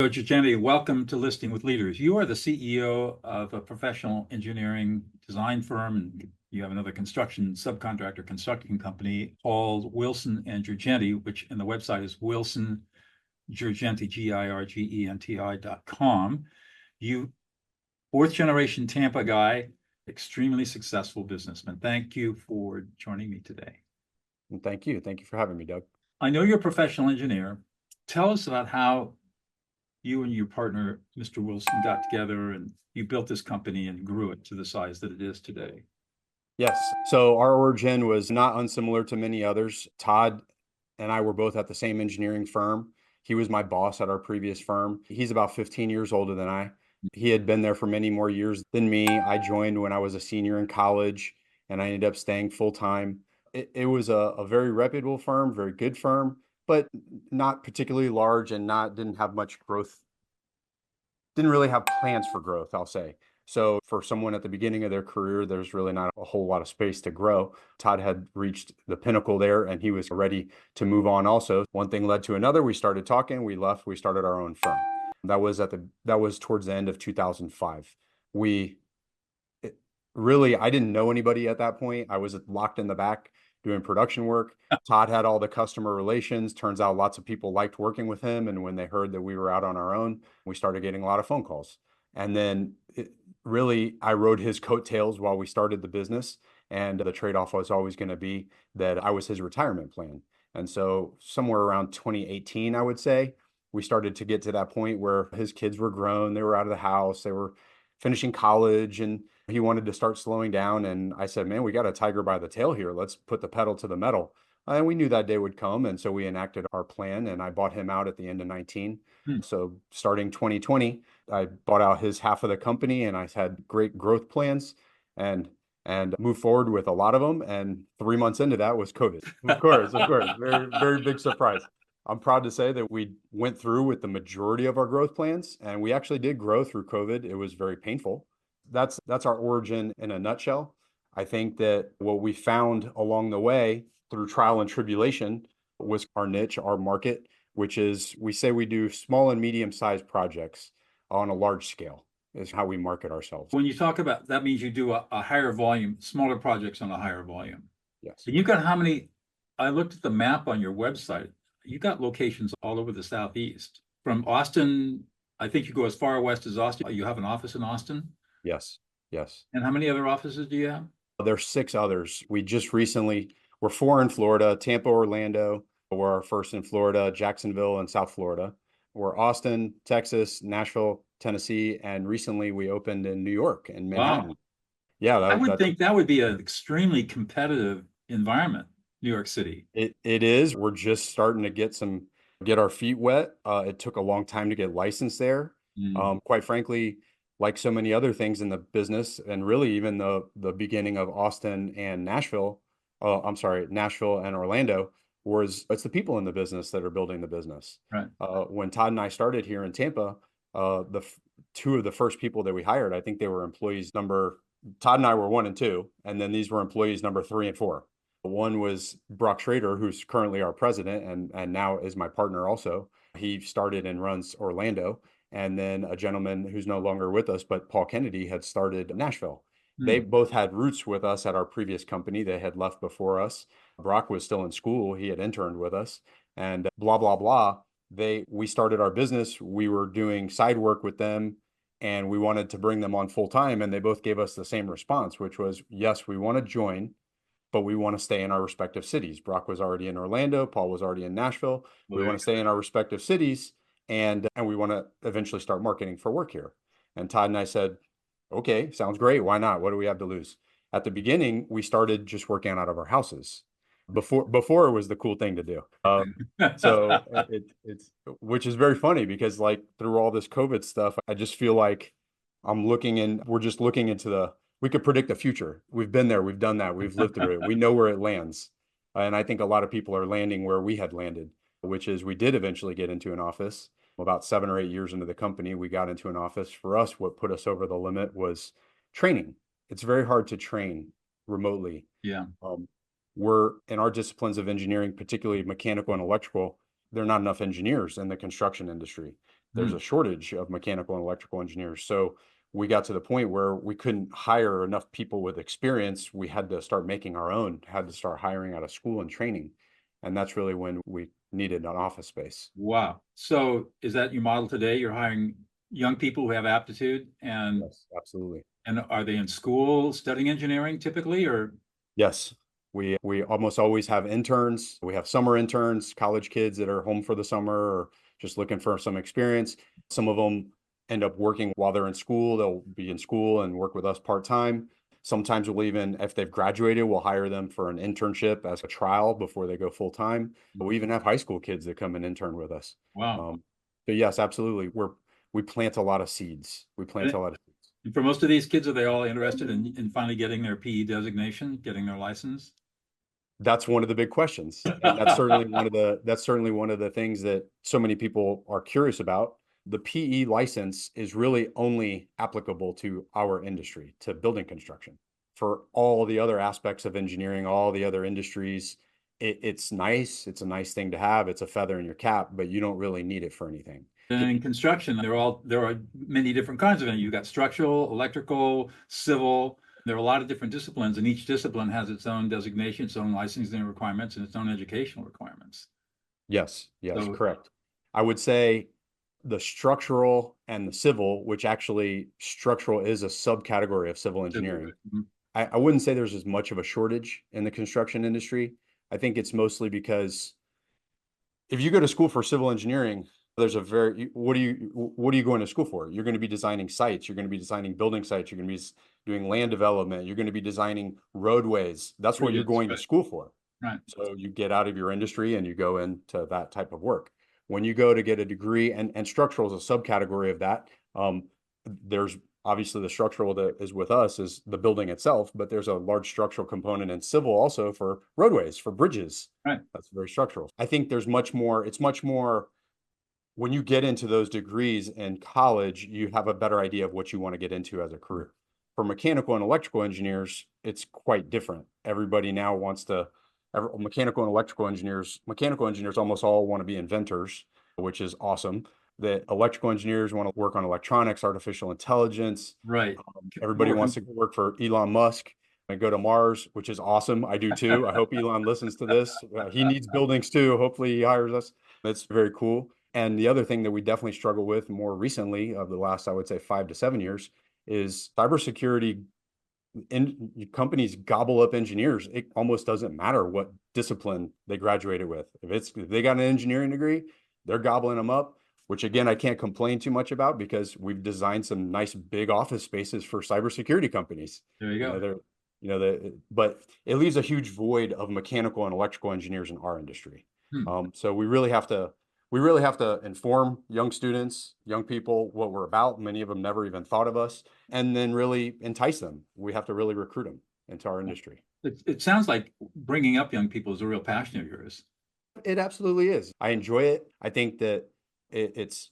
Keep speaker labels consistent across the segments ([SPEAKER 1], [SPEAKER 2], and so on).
[SPEAKER 1] Joe Girgenti, welcome to Listing with Leaders. You are the CEO of a professional engineering design firm, and you have another construction subcontractor construction company called Wilson and Girgenti, which in the website is Wilson Girgenti, Girgenti.com. You, fourth generation Tampa guy, extremely successful businessman. Thank you for joining me today.
[SPEAKER 2] And thank you. Thank you for having me, Doug.
[SPEAKER 1] I know you're a professional engineer. Tell us about how you and your partner, Mr. Wilson, got together and you built this company and grew it to the size that it is today.
[SPEAKER 2] Yes. So our origin was not unsimilar to many others. Todd and I were both at the same engineering firm. He was my boss at our previous firm. He's about 15 years older than I. He had been there for many more years than me. I joined when I was a senior in college, and I ended up staying full time. It was a very reputable firm, very good firm, but not particularly large and didn't have much growth, didn't really have plans for growth, I'll say. So for someone at the beginning of their career, there's really not a whole lot of space to grow. Todd had reached the pinnacle there and he was ready to move on also. One thing led to another. We started talking, we left, we started our own firm. That was towards the end of 2005. I didn't know anybody at that point. I was locked in the back doing production work. Todd had all the customer relations. Turns out lots of people liked working with him. And when they heard that we were out on our own, we started getting a lot of phone calls. And then I rode his coattails while we started the business. And the trade-off was always going to be that I was his retirement plan. And so somewhere around 2018, I would say, we started to get to that point where his kids were grown. They were out of the house. They were finishing college and he wanted to start slowing down. And I said, man, we got a tiger by the tail here. Let's put the pedal to the metal. And we knew that day would come. And so we enacted our plan and I bought him out at the end of 19. So starting 2020, I bought out his half of the company and I had great growth plans and moved forward with a lot of them. And 3 months into that was COVID. Of course. Very, very big surprise. I'm proud to say that we went through with the majority of our growth plans and we actually did grow through COVID. It was very painful. That's our origin in a nutshell. I think that what we found along the way through trial and tribulation was our niche, our market, which is we say we do small and medium-sized projects on a large scale is how we market ourselves.
[SPEAKER 1] When you talk about that means you do a higher volume, smaller projects on a higher volume.
[SPEAKER 2] Yes.
[SPEAKER 1] So you got how many? I looked at the map on your website. You got locations all over the Southeast. From Austin, I think you go as far west as Austin. You have an office in Austin?
[SPEAKER 2] Yes.
[SPEAKER 1] And how many other offices do you have?
[SPEAKER 2] There's 6 others. We're 4 in Florida, Tampa, Orlando. We're our first in Florida, Jacksonville, and South Florida. We're Austin, Texas, Nashville, Tennessee, and recently we opened in New York and Manhattan.
[SPEAKER 1] Wow.
[SPEAKER 2] Yeah,
[SPEAKER 1] I would think that would be an extremely competitive environment, New York City.
[SPEAKER 2] It is. We're just starting to get our feet wet. It took a long time to get licensed there. Quite frankly, like so many other things in the business, and really even the beginning of Austin and Nashville and Orlando, it's the people in the business that are building the business.
[SPEAKER 1] Right.
[SPEAKER 2] When Todd and I started here in Tampa, two of the first people that we hired, I think they were Todd and I were 1 and 2, and then these were employees number 3 and 4. One was Brock Schrader, who's currently our president and now is my partner also. He started and runs Orlando. And then a gentleman who's no longer with us, but Paul Kennedy, had started Nashville. They both had roots with us at our previous company. They had left before us. Brock was still in school. He had interned with us and blah, blah, blah. We started our business. We were doing side work with them and we wanted to bring them on full time. And they both gave us the same response, which was, yes, we want to join, but we want to stay in our respective cities. Brock was already in Orlando. Paul was already in Nashville. We want to stay in our respective cities. And we want to eventually start marketing for work here. And Todd and I said, okay, sounds great. Why not? What do we have to lose? At the beginning, we started just working out of our houses. Before it was the cool thing to do. So it's which is very funny because like through all this COVID stuff, I just feel like we're just looking into we could predict the future. We've been there, we've done that, we've lived through it. We know where it lands. And I think a lot of people are landing where we had landed, which is we did eventually get into an office. About 7 or 8 years into the company, we got into an office. For us, what put us over the limit was training. It's very hard to train remotely.
[SPEAKER 1] Yeah.
[SPEAKER 2] We're in our disciplines of engineering, particularly mechanical and electrical, there are not enough engineers in the construction industry. there's
[SPEAKER 1] Hmm.
[SPEAKER 2] a shortage of mechanical and electrical engineers. So we got to the point where we couldn't hire enough people with experience. We had to start making our own, had to start hiring out of school and training. And that's really when we needed an office space.
[SPEAKER 1] Wow. So is that your model today? You're hiring young people who have aptitude
[SPEAKER 2] Yes, absolutely.
[SPEAKER 1] and are they in school studying engineering typically or?
[SPEAKER 2] Yes. We almost always have interns. We have summer interns, college kids that are home for the summer or just looking for some experience. Some of them end up working while they're in school. They'll be in school and work with us part-time. Sometimes we'll even, if they've graduated, we'll hire them for an internship as a trial before they go full-time. But we even have high school kids that come and intern with us.
[SPEAKER 1] Wow.
[SPEAKER 2] Um, so yes, absolutely. We plant a lot of seeds. We plant a lot of seeds.
[SPEAKER 1] And for most of these kids, are they all interested in finally getting their PE designation, getting their license?
[SPEAKER 2] That's one of the big questions. And that's certainly one of the things that so many people are curious about. The PE license is really only applicable to our industry, to building construction. For all the other aspects of engineering, all the other industries, it's nice. It's a nice thing to have. It's a feather in your cap, but you don't really need it for anything.
[SPEAKER 1] And in construction, there are many different kinds of it. You've got structural, electrical, civil. There are a lot of different disciplines, and each discipline has its own designation, its own licensing requirements, and its own educational requirements.
[SPEAKER 2] Yes, yes,
[SPEAKER 1] So,
[SPEAKER 2] correct. I would say the structural and the civil, which actually structural is a subcategory of civil engineering.
[SPEAKER 1] mhm.
[SPEAKER 2] I wouldn't say there's as much of a shortage in the construction industry. I think it's mostly because if you go to school for civil engineering, there's a very, what are you going to school for? You're going to be designing sites. You're going to be designing building sites. You're going to be doing land development. You're going to be designing roadways. That's what you're
[SPEAKER 1] Bridges,
[SPEAKER 2] going to
[SPEAKER 1] right,
[SPEAKER 2] school for.
[SPEAKER 1] right.
[SPEAKER 2] So you get out of your industry and you go into that type of work. When you go to get a degree, and structural is a subcategory of that. There's obviously the structural that is with us is the building itself, but there's a large structural component in civil also for roadways, for bridges.
[SPEAKER 1] Right.
[SPEAKER 2] That's very structural. I think there's much more, it's much more when you get into those degrees in college, you have a better idea of what you want to get into as a career. For mechanical and electrical engineers, it's quite different. Everybody now wants to, mechanical engineers almost all want to be inventors, which is awesome. The electrical engineers want to work on electronics, artificial intelligence.
[SPEAKER 1] Right.
[SPEAKER 2] Everybody
[SPEAKER 1] More
[SPEAKER 2] wants to work for Elon Musk and go to Mars, which is awesome. I do too. I hope Elon listens to this. He needs buildings too. Hopefully he hires us. That's very cool. And the other thing that we definitely struggle with more recently of the last, I would say 5 to 7 years is cybersecurity. Companies gobble up engineers. It almost doesn't matter what discipline they graduated with. If they got an engineering degree, they're gobbling them up, which again, I can't complain too much about because we've designed some nice big office spaces for cybersecurity companies.
[SPEAKER 1] There you
[SPEAKER 2] You
[SPEAKER 1] go.
[SPEAKER 2] know, but it leaves a huge void of mechanical and electrical engineers in our industry.
[SPEAKER 1] Hmm.
[SPEAKER 2] So we really have to inform young students, young people what we're about. Many of them never even thought of us, and then really entice them. We have to really recruit them into our industry.
[SPEAKER 1] It sounds like bringing up young people is a real passion of yours.
[SPEAKER 2] It absolutely is. I enjoy it. I think that it's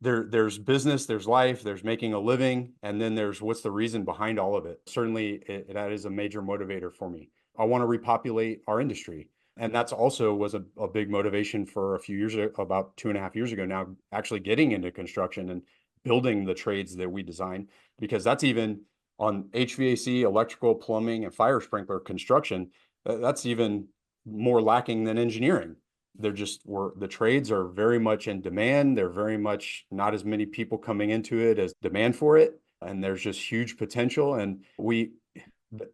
[SPEAKER 2] there's business, there's life, there's making a living, and then there's what's the reason behind all of it. Certainly, that is a major motivator for me. I want to repopulate our industry. And that's also was a big motivation for a few years ago, about 2.5 years ago now, actually getting into construction and building the trades that we design, because that's even on HVAC, electrical, plumbing, and fire sprinkler construction. That's even more lacking than engineering. The trades are very much in demand. They're very much not as many people coming into it as demand for it. And there's just huge potential. And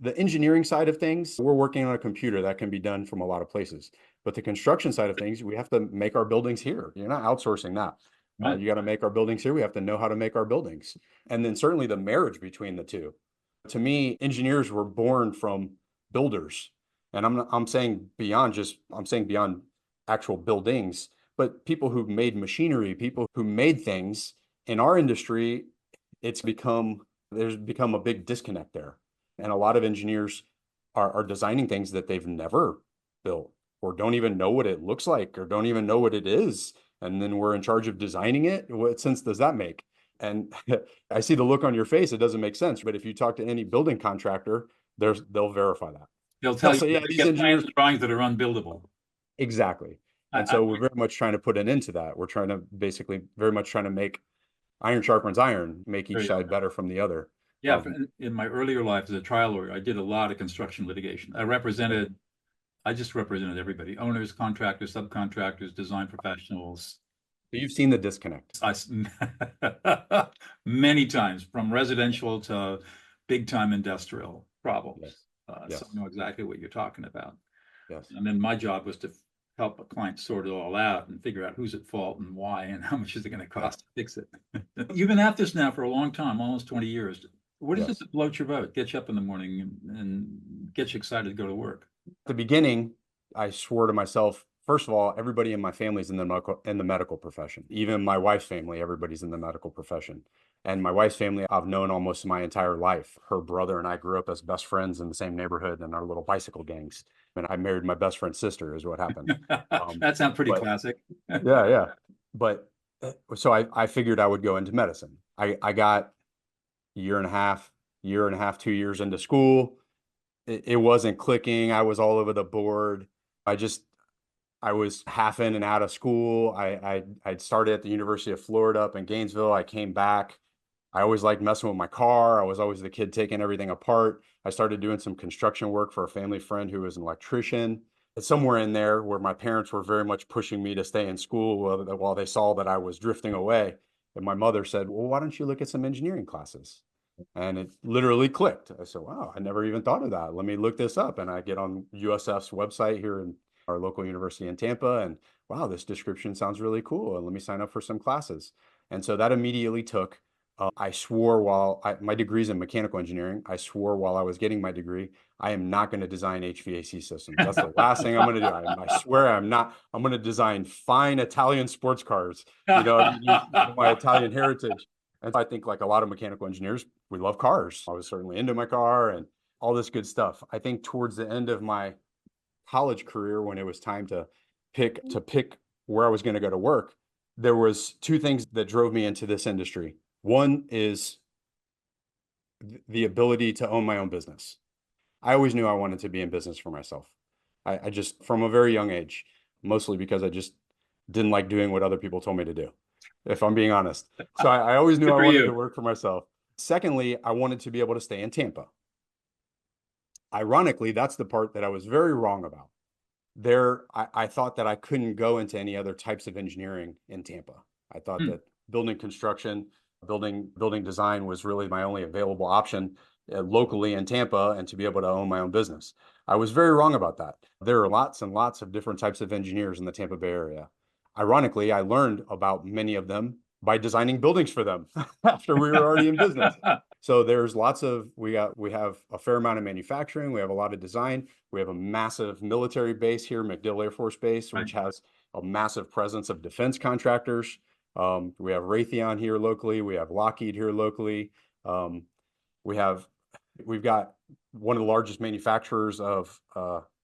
[SPEAKER 2] the engineering side of things, we're working on a computer that can be done from a lot of places. But the construction side of things, we have to make our buildings here. You're not outsourcing that.
[SPEAKER 1] Right.
[SPEAKER 2] You got to make our buildings here. We have to know how to make our buildings. And then certainly the marriage between the two. To me, engineers were born from builders. And I'm saying beyond actual buildings, but people who made machinery, people who made things in our industry, there's become a big disconnect there. And a lot of engineers are designing things that they've never built or don't even know what it looks like or don't even know what it is. And then we're in charge of designing it. What sense does that make? And I see the look on your face. It doesn't make sense. But if you talk to any building contractor, they'll verify that.
[SPEAKER 1] They'll
[SPEAKER 2] They'll
[SPEAKER 1] tell you
[SPEAKER 2] say, yeah,
[SPEAKER 1] they
[SPEAKER 2] these
[SPEAKER 1] get plans
[SPEAKER 2] engineers.
[SPEAKER 1] and drawings that are unbuildable.
[SPEAKER 2] Exactly. And so we're very much trying to put an end to that. We're trying to basically very much trying to make iron sharpens iron, make each side better from the other.
[SPEAKER 1] Yeah, in my earlier life as a trial lawyer, I did a lot of construction litigation. I just represented everybody: owners, contractors, subcontractors, design professionals.
[SPEAKER 2] So you've seen the disconnect.
[SPEAKER 1] Many times, from residential to big time industrial problems.
[SPEAKER 2] Yes.
[SPEAKER 1] So I know exactly what you're talking about.
[SPEAKER 2] Yes.
[SPEAKER 1] And then my job was to help a client sort it all out and figure out who's at fault and why and how much is it going to cost to fix it. You've been at this now for a long time, almost 20 years. What is it that floats your boat, gets you up in the morning and gets you excited to go to work?
[SPEAKER 2] At the beginning, I swore to myself, first of all, everybody in my family is in the medical profession. Even my wife's family, everybody's in the medical profession. And my wife's family, I've known almost my entire life. Her brother and I grew up as best friends in the same neighborhood in our little bicycle gangs. And I married my best friend's sister is what happened.
[SPEAKER 1] That sounds pretty classic.
[SPEAKER 2] Yeah. But so I figured I would go into medicine. I got year and a half, 2 years into school. It wasn't clicking. I was all over the board. I was half in and out of school. I'd started at the University of Florida up in Gainesville. I came back. I always liked messing with my car. I was always the kid taking everything apart. I started doing some construction work for a family friend who was an electrician. It's somewhere in there where my parents were very much pushing me to stay in school while they saw that I was drifting away. And my mother said, well, why don't you look at some engineering classes? And it literally clicked. I said, wow, I never even thought of that. Let me look this up. And I get on USF's website here in our local university in Tampa, and wow, this description sounds really cool. And let me sign up for some classes. And so that immediately took, I swore my degree's in mechanical engineering. I swore while I was getting my degree, I am not going to design HVAC systems. That's the last thing I'm going to do. I swear I'm not. I'm going to design fine Italian sports cars, my Italian heritage. And I think like a lot of mechanical engineers, we love cars. I was certainly into my car and all this good stuff. I think towards the end of my college career, when it was time to pick where I was going to go to work, there was two things that drove me into this industry. One is the ability to own my own business. I always knew I wanted to be in business for myself. I just, from a very young age, mostly because I just didn't like doing what other people told me to do, if I'm being honest. So I always knew I wanted to work for myself. Secondly, I wanted to be able to stay in Tampa. Ironically, that's the part that I was very wrong about. I thought that I couldn't go into any other types of engineering in Tampa. I thought that building construction, building design was really my only available option locally in Tampa, and to be able to own my own business. I was very wrong about that. There are lots and lots of different types of engineers in the Tampa Bay area. Ironically, I learned about many of them by designing buildings for them after we were already in business. So there's we have a fair amount of manufacturing. We have a lot of design. We have a massive military base here, MacDill Air Force Base, which has a massive presence of defense contractors. We have Raytheon here locally. We have Lockheed here locally. We've got one of the largest manufacturers of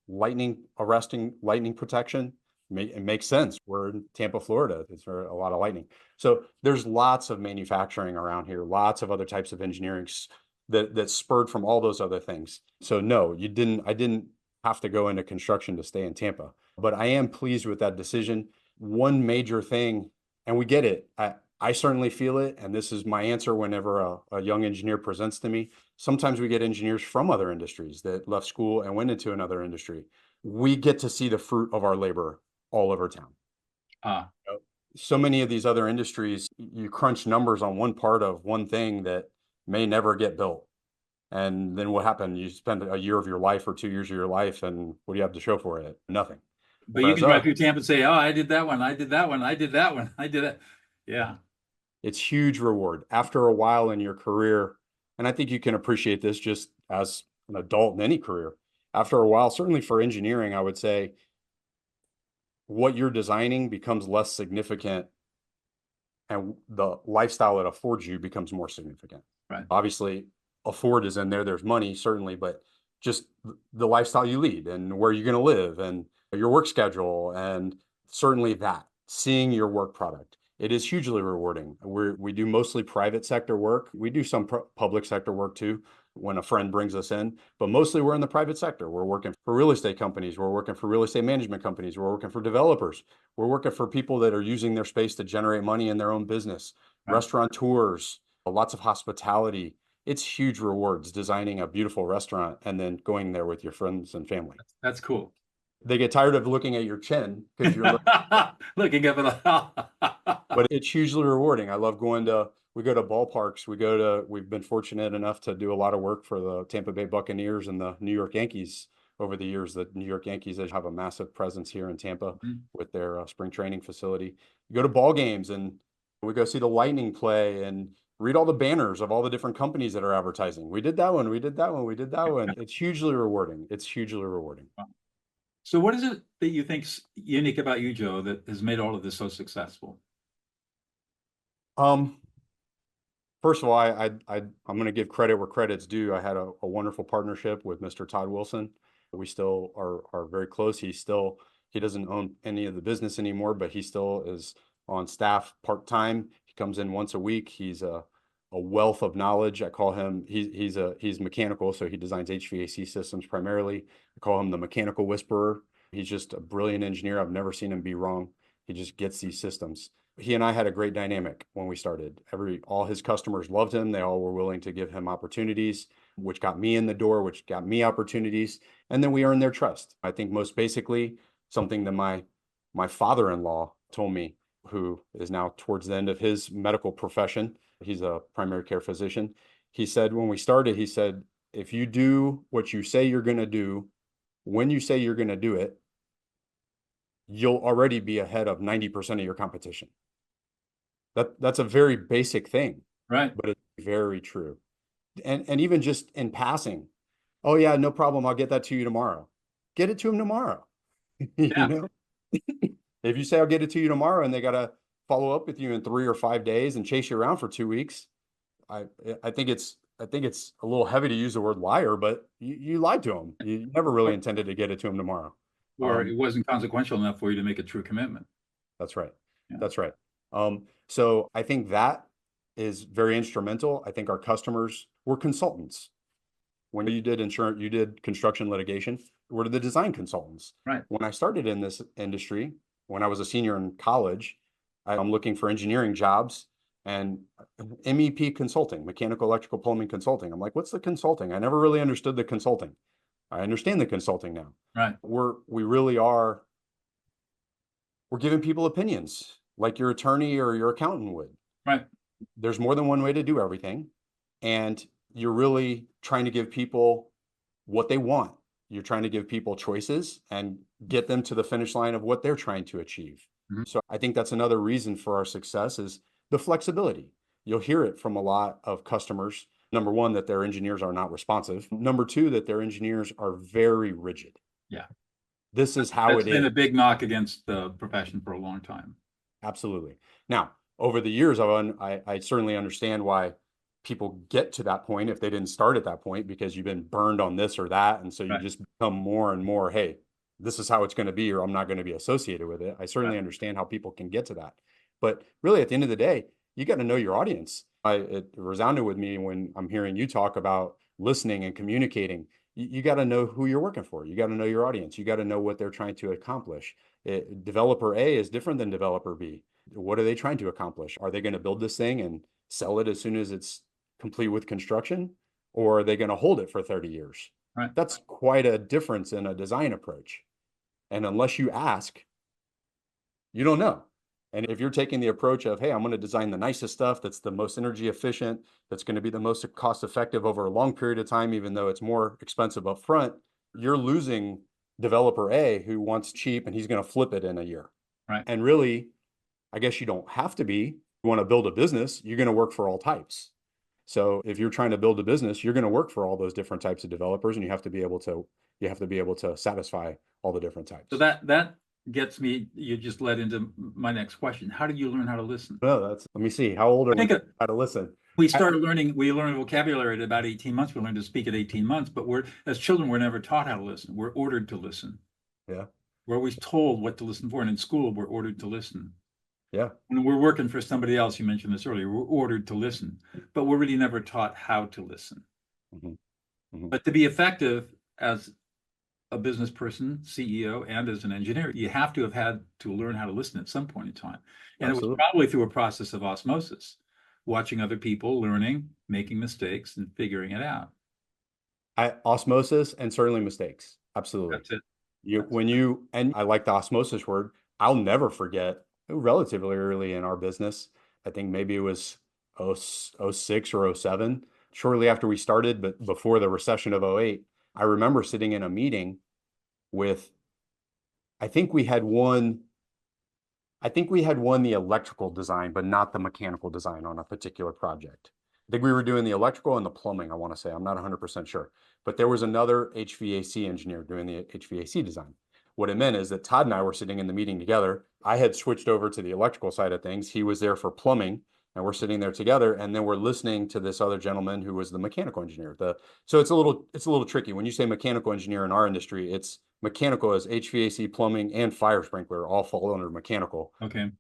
[SPEAKER 2] lightning protection. It makes sense. We're in Tampa, Florida. It's a lot of lightning. So there's lots of manufacturing around here, lots of other types of engineering that spurred from all those other things. So no, I didn't have to go into construction to stay in Tampa, but I am pleased with that decision. One major thing, and we get it, I certainly feel it, and this is my answer whenever a young engineer presents to me. Sometimes we get engineers from other industries that left school and went into another industry. We get to see the fruit of our labor all over town. So many of these other industries, you crunch numbers on one part of one thing that may never get built. And then what happened? You spend a year of your life or 2 years of your life, and what do you have to show for it? Nothing.
[SPEAKER 1] But you can drive through Tampa and say, oh, I did that one, I did that one, I did that one, I did it. Yeah.
[SPEAKER 2] It's huge reward after a while in your career. And I think you can appreciate this just as an adult in any career. After a while, certainly for engineering, I would say what you're designing becomes less significant, and the lifestyle it affords you becomes more significant.
[SPEAKER 1] Right.
[SPEAKER 2] Obviously, afford is in there. There's money, certainly, but just the lifestyle you lead and where you're going to live and your work schedule, and certainly that, seeing your work product. It is hugely rewarding. We do mostly private sector work. We do some public sector work too, when a friend brings us in, but mostly we're in the private sector. We're working for real estate companies. We're working for real estate management companies. We're working for developers. We're working for people that are using their space to generate money in their own business, restaurateurs, lots of hospitality. It's huge rewards designing a beautiful restaurant and then going there with your friends and family.
[SPEAKER 1] That's cool.
[SPEAKER 2] They get tired of looking at your chin because you're
[SPEAKER 1] looking up at
[SPEAKER 2] but it's hugely rewarding. I love we go to ballparks. We've been fortunate enough to do a lot of work for the Tampa Bay Buccaneers and the New York Yankees over the years. The New York Yankees have a massive presence here in Tampa with their spring training facility. You go to ball games and we go see the Lightning play and read all the banners of all the different companies that are advertising. We did that one. We did that one. We did that one. It's hugely rewarding. It's hugely rewarding.
[SPEAKER 1] So what is it that you think's unique about you, Joe, that has made all of this so successful?
[SPEAKER 2] First of all, I'm going to give credit where credit's due. I had a wonderful partnership with Mr. Todd Wilson. We still are very close. He doesn't own any of the business anymore, but he still is on staff part-time. He comes in once a week. He's a wealth of knowledge. I call him, he's mechanical, so he designs HVAC systems primarily. I call him the mechanical whisperer. He's just a brilliant engineer. I've never seen him be wrong. He just gets these systems. He and I had a great dynamic when we started. All his customers loved him. They all were willing to give him opportunities, which got me in the door, which got me opportunities. And then we earned their trust. I think most basically something that my father-in-law told me, who is now towards the end of his medical profession. He's a primary care physician. He said, when we started, he said, if you do what you say you're going to do, when you say you're going to do it, you'll already be ahead of 90% of your competition. That's a very basic thing,
[SPEAKER 1] right?
[SPEAKER 2] But it's very true. And even just in passing, oh yeah, no problem. I'll get that to you tomorrow. Get it to him tomorrow. You know, if you say I'll get it to you tomorrow and they got to follow up with you in 3 or 5 days and chase you around for 2 weeks, I think it's a little heavy to use the word liar, but you lied to him. You never really intended to get it to him tomorrow.
[SPEAKER 1] Or it wasn't consequential enough for you to make a true commitment.
[SPEAKER 2] That's right. Yeah. That's right. So I think that is very instrumental. I think our customers were consultants. When you did insurance, you did construction litigation, we're the design consultants.
[SPEAKER 1] Right.
[SPEAKER 2] When I started in this industry, when I was a senior in college, I'm looking for engineering jobs and MEP consulting, mechanical, electrical, plumbing consulting. I'm like, what's the consulting? I never really understood the consulting. I understand the consulting now.
[SPEAKER 1] Right.
[SPEAKER 2] We're giving people opinions like your attorney or your accountant would.
[SPEAKER 1] Right.
[SPEAKER 2] There's more than one way to do everything. And you're really trying to give people what they want. You're trying to give people choices and get them to the finish line of what they're trying to achieve. Mm-hmm. So I think that's another reason for our success is the flexibility. You'll hear it from a lot of customers. Number one, that their engineers are not responsive. Number two, that their engineers are very rigid.
[SPEAKER 1] Yeah.
[SPEAKER 2] This is how it is.
[SPEAKER 1] It's been a big knock against the profession for a long time.
[SPEAKER 2] Absolutely. Now, over the years, I certainly understand why people get to that point if they didn't start at that point, because you've been burned on this or that. And so you just become more and more, hey, this is how it's going to be, or I'm not going to be associated with it. I certainly understand how people can get to that. But really, at the end of the day, you got to know your audience. It resounded with me when I'm hearing you talk about listening and communicating. You got to know who you're working for. You got to know your audience. You got to know what they're trying to accomplish. Developer A is different than developer B. What are they trying to accomplish? Are they going to build this thing and sell it as soon as it's complete with construction? Or are they going to hold it for 30 years?
[SPEAKER 1] Right.
[SPEAKER 2] That's quite a difference in a design approach. And unless you ask, you don't know. And if you're taking the approach of, hey, I'm going to design the nicest stuff that's the most energy efficient, that's going to be the most cost effective over a long period of time, even though it's more expensive up front, you're losing developer A who wants cheap and he's going to flip it in a year.
[SPEAKER 1] Right.
[SPEAKER 2] And really, I guess you don't have to be. You want to build a business, you're going to work for all types. So if you're trying to build a business, you're going to work for all those different types of developers, and you have to be able to satisfy all the different types.
[SPEAKER 1] So that gets me, you just led into my next question. How did you learn how to listen?
[SPEAKER 2] No, let me see. How old are we? How to listen?
[SPEAKER 1] We learned vocabulary at about 18 months. We learned to speak at 18 months, but as children, we're never taught how to listen. We're ordered to listen.
[SPEAKER 2] Yeah.
[SPEAKER 1] We're always told what to listen for. And in school, we're ordered to listen.
[SPEAKER 2] Yeah.
[SPEAKER 1] When we're working for somebody else, you mentioned this earlier, we're ordered to listen, but we're really never taught how to listen.
[SPEAKER 2] Mm-hmm. Mhm.
[SPEAKER 1] But to be effective as a business person, CEO, and as an engineer, you have to have had to learn how to listen at some point in time. And it was
[SPEAKER 2] Absolutely.
[SPEAKER 1] probably through a process of osmosis, watching other people, learning, making mistakes, and figuring it out.
[SPEAKER 2] Osmosis and certainly mistakes. Absolutely.
[SPEAKER 1] That's it.
[SPEAKER 2] And I like the osmosis word. I'll never forget relatively early in our business. I think maybe it was 06 or 07, shortly after we started, but before the recession of 08. I remember sitting in a meeting with, I think we had won, I think we had won the electrical design, but not the mechanical design on a particular project. I think we were doing the electrical and the plumbing, I want to say. I'm not 100% sure. But there was another HVAC engineer doing the HVAC design. What it meant is that Todd and I were sitting in the meeting together. I had switched over to the electrical side of things. He was there for plumbing, and we're sitting there together. And then we're listening to this other gentleman who was the mechanical engineer. So it's a little tricky. When you say mechanical engineer in our industry, it's mechanical as HVAC, plumbing, and fire sprinkler all fall under mechanical.
[SPEAKER 1] Okay.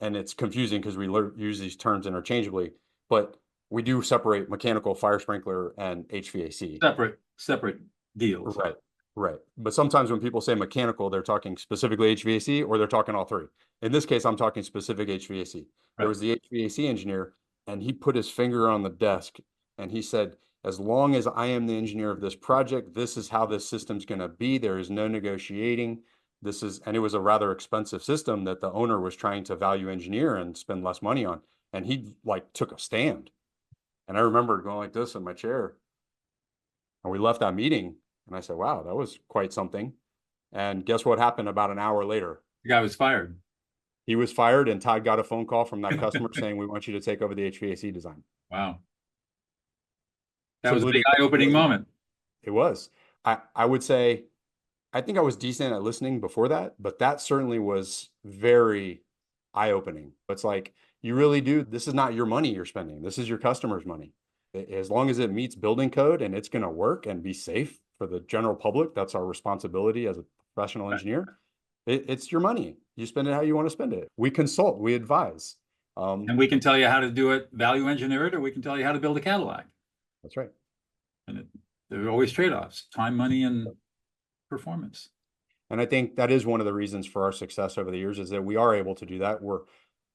[SPEAKER 2] And it's confusing because we use these terms interchangeably, but we do separate mechanical, fire sprinkler, and HVAC.
[SPEAKER 1] Separate deals.
[SPEAKER 2] Right, right. But sometimes when people say mechanical, they're talking specifically HVAC or they're talking all three. In this case, I'm talking specific HVAC. There
[SPEAKER 1] Right.
[SPEAKER 2] was the HVAC engineer, and he put his finger on the desk and he said, as long as I am the engineer of this project, this is how this system's going to be. There is no negotiating. And it was a rather expensive system that the owner was trying to value engineer and spend less money on. And he like took a stand. And I remember going like this in my chair. And we left that meeting. And I said, wow, that was quite something. And guess what happened about an hour later?
[SPEAKER 1] The guy was fired.
[SPEAKER 2] He was fired, and Todd got a phone call from that customer saying, we want you to take over the HVAC design.
[SPEAKER 1] Wow. That was a
[SPEAKER 2] Simply
[SPEAKER 1] big
[SPEAKER 2] because
[SPEAKER 1] eye-opening moment.
[SPEAKER 2] it was. I would say, I think I was decent at listening before that, but that certainly was very eye-opening. It's like, you really do, this is not your money you're spending. This is your customer's money. As long as it meets building code and it's going to work and be safe for the general public, that's our responsibility as a professional engineer. It's your money. You spend it how you want to spend it. We consult, we advise.
[SPEAKER 1] And we can tell you how to do it, value engineer it, or we can tell you how to build a Cadillac.
[SPEAKER 2] That's right.
[SPEAKER 1] And there are always trade-offs, time, money, and performance.
[SPEAKER 2] And I think that is one of the reasons for our success over the years is that we are able to do that. We're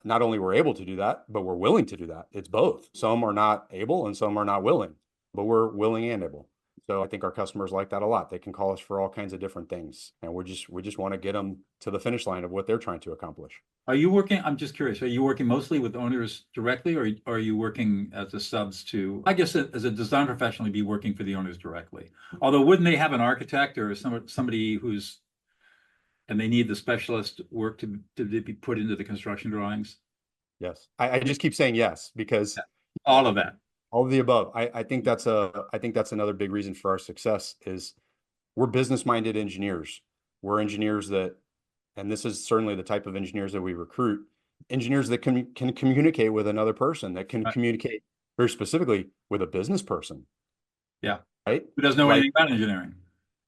[SPEAKER 2] able to do that, but we're willing to do that. It's both. Some are not able and some are not willing, but we're willing and able. So I think our customers like that a lot. They can call us for all kinds of different things. And we just want to get them to the finish line of what they're trying to accomplish.
[SPEAKER 1] Are you working, I'm just curious, are you working mostly with owners directly, or are you working as a subs to, I guess as a design professional, be working for the owners directly? Although wouldn't they have an architect or somebody who's, and they need the specialist work to be put into the construction drawings?
[SPEAKER 2] Yes. I just keep saying yes, because
[SPEAKER 1] All of that.
[SPEAKER 2] all of the above. I think that's another big reason for our success is we're business-minded engineers. We're engineers that, and this is certainly the type of engineers that we recruit, engineers that can communicate with another person, that can
[SPEAKER 1] Right.
[SPEAKER 2] communicate very specifically with a business person.
[SPEAKER 1] Yeah.
[SPEAKER 2] Right.
[SPEAKER 1] Who doesn't know
[SPEAKER 2] Right.
[SPEAKER 1] anything about engineering?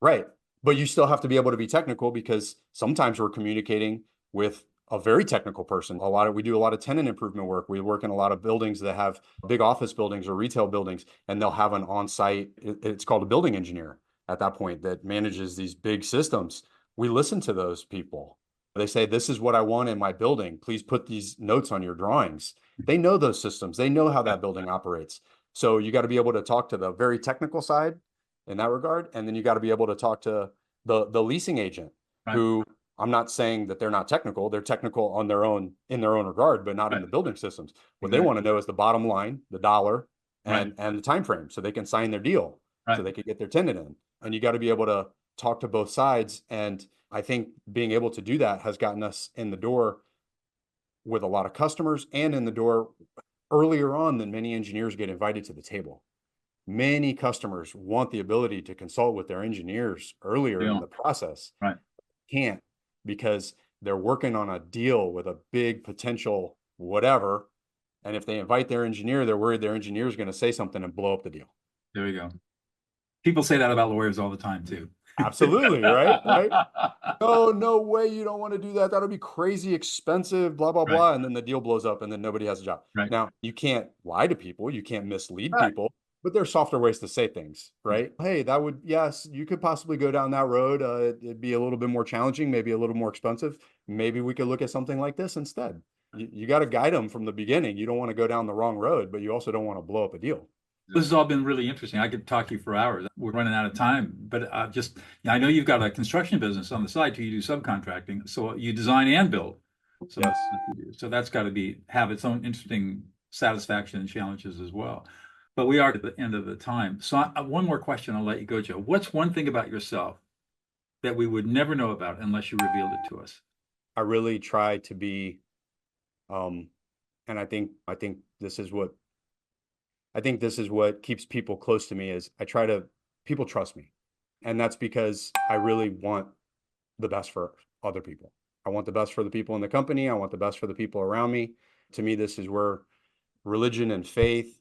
[SPEAKER 2] Right. But you still have to be able to be technical because sometimes we're communicating with a very technical person. We do a lot of tenant improvement work. We work in a lot of buildings that have big office buildings or retail buildings, and they'll have an on-site, it's called a building engineer at that point that manages these big systems. We listen to those people. They say, this is what I want in my building. Please put these notes on your drawings. They know those systems. They know how that building operates. So you got to be able to talk to the very technical side in that regard. And then you got to be able to talk to the leasing agent,
[SPEAKER 1] Right.
[SPEAKER 2] who, I'm not saying that they're not technical. They're technical in their own regard, but not in
[SPEAKER 1] Right.
[SPEAKER 2] the building systems. What
[SPEAKER 1] Exactly.
[SPEAKER 2] they want to know is the bottom line, the dollar,
[SPEAKER 1] Right.
[SPEAKER 2] and the time frame, so they can sign their deal,
[SPEAKER 1] Right.
[SPEAKER 2] so they can get their tenant in. And you got to be able to talk to both sides. And I think being able to do that has gotten us in the door with a lot of customers and in the door earlier on than many engineers get invited to the table. Many customers want the ability to consult with their engineers earlier in the process.
[SPEAKER 1] Right.
[SPEAKER 2] Can't, because they're working on a deal with a big potential whatever. And if they invite their engineer, they're worried their engineer is going to say something and blow up the deal.
[SPEAKER 1] There you go. People say that about lawyers all the time too.
[SPEAKER 2] Absolutely. Right. No way. You don't want to do that. That'll be crazy expensive, blah, blah, blah. And then the deal blows up and then nobody has a job.
[SPEAKER 1] Right.
[SPEAKER 2] Now, you can't lie to people. You can't mislead
[SPEAKER 1] Right.
[SPEAKER 2] people. But there's softer ways to say things, right? Hey, that would, yes, you could possibly go down that road. It'd be a little bit more challenging, maybe a little more expensive. Maybe we could look at something like this instead. You got to guide them from the beginning. You don't want to go down the wrong road, but you also don't want to blow up a deal.
[SPEAKER 1] This has all been really interesting. I could talk to you for hours. We're running out of time, but I know you've got a construction business on the side too. You do subcontracting, so you design and build. So,
[SPEAKER 2] Yes.
[SPEAKER 1] so that's got to have its own interesting satisfaction and challenges as well. But we are at the end of the time. So one more question, I'll let you go, Joe. What's one thing about yourself that we would never know about unless you revealed it to us?
[SPEAKER 2] I really try to be, and I think this is what keeps people close to me is people trust me. And that's because I really want the best for other people. I want the best for the people in the company. I want the best for the people around me. To me, this is where religion and faith,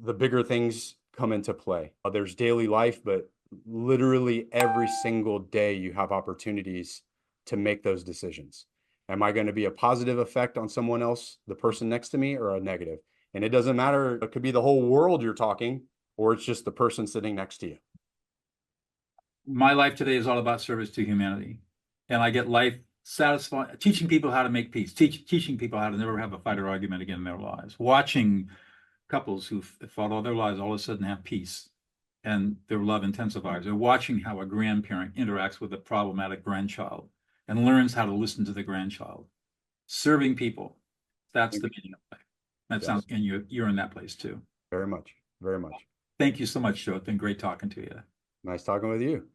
[SPEAKER 2] the bigger things come into play. There's daily life, but literally every single day you have opportunities to make those decisions. Am I going to be a positive effect on someone else, the person next to me, or a negative? And it doesn't matter. It could be the whole world you're talking, or it's just the person sitting next to you.
[SPEAKER 1] My life today is all about service to humanity. And I get life satisfying, teaching people how to make peace, teaching people how to never have a fight or argument again in their lives, watching couples who've fought all their lives all of a sudden have peace and their love intensifies. Or watching how a grandparent interacts with a problematic grandchild and learns how to listen to the grandchild. Serving people, that's the meaning of life. That sounds, and you're in that place too.
[SPEAKER 2] Very much, very much.
[SPEAKER 1] Thank you so much, Joe. It's been great talking to you.
[SPEAKER 2] Nice talking with you.